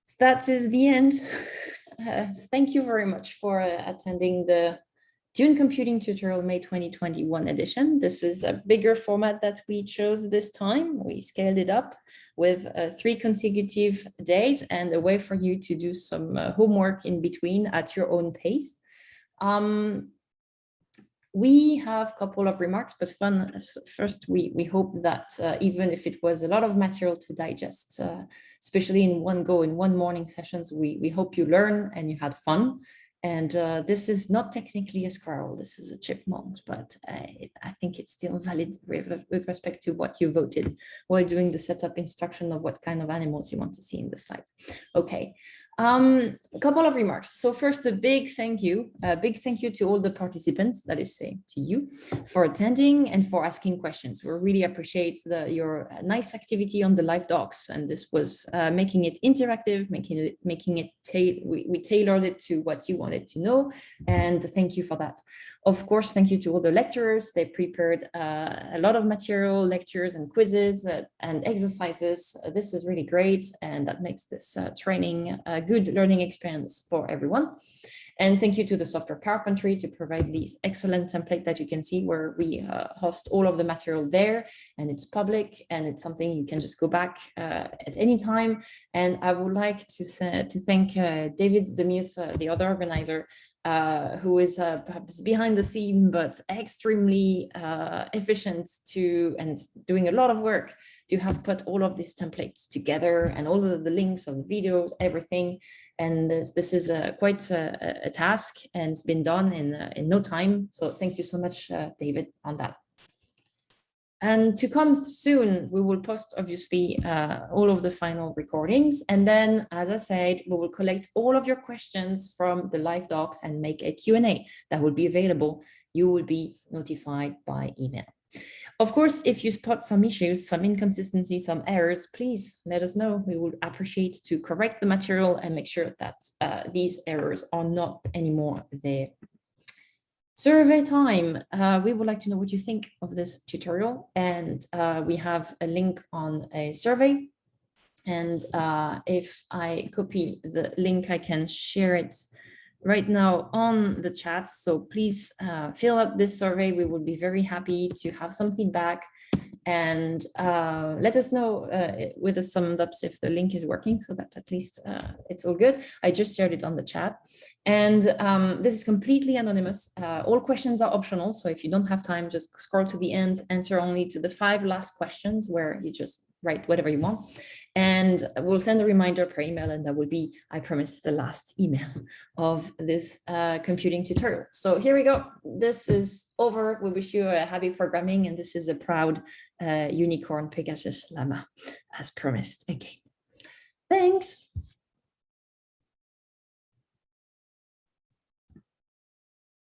So that is the end. Thank you very much for attending the DUNE Computing Tutorial May 2021 edition. This is a bigger format that we chose this time. We scaled it up with 3 consecutive days and a way for you to do some homework in between at your own pace. We have a couple of remarks, but first, we hope that even if it was a lot of material to digest, especially in one go, in one morning sessions, we hope you learn and you had fun. And this is not technically a squirrel, this is a chipmunk, but I think it's still valid with respect to what you voted while doing the setup instruction of what kind of animals you want to see in the slides. Okay. A couple of remarks. So first, a big thank you to all the participants, that is saying to you, for attending and for asking questions. We really appreciate your nice activity on the live docs, and this was making it interactive, we tailored it to what you wanted to know, and thank you for that. Of course, thank you to all the lecturers. They prepared a lot of material, lectures and quizzes and exercises. This is really great, and that makes this training a good learning experience for everyone. And thank you to the Software Carpentry to provide these excellent template that you can see where we host all of the material there, and it's public and it's something you can just go back at any time. And I would like to thank David Demuth, the other organizer, who is perhaps behind the scene, but extremely efficient and doing a lot of work to have put all of these templates together and all of the links of the videos, everything. And this is quite a task, and it's been done in no time. So thank you so much, David, on that. And to come soon, we will post, obviously, all of the final recordings. And then, as I said, we will collect all of your questions from the live docs and make a Q&A that will be available. You will be notified by email. Of course, if you spot some issues, some inconsistencies, some errors, please let us know. We would appreciate to correct the material and make sure that these errors are not anymore there. Survey time. We would like to know what you think of this tutorial, and we have a link on a survey. And if I copy the link, I can share it right now on the chat. So please fill out this survey. We would be very happy to have some feedback, and let us know with a thumbs up if the link is working, so that at least it's all good. I just shared it on the chat. And this is completely anonymous. All questions are optional. So if you don't have time, just scroll to the end, answer only to the 5 last questions where you just write whatever you want. And we'll send a reminder per email, and that will be, I promise, the last email of this computing tutorial. So here we go. This is over. We wish you a happy programming, and this is a proud unicorn Pegasus llama, as promised again. Thanks.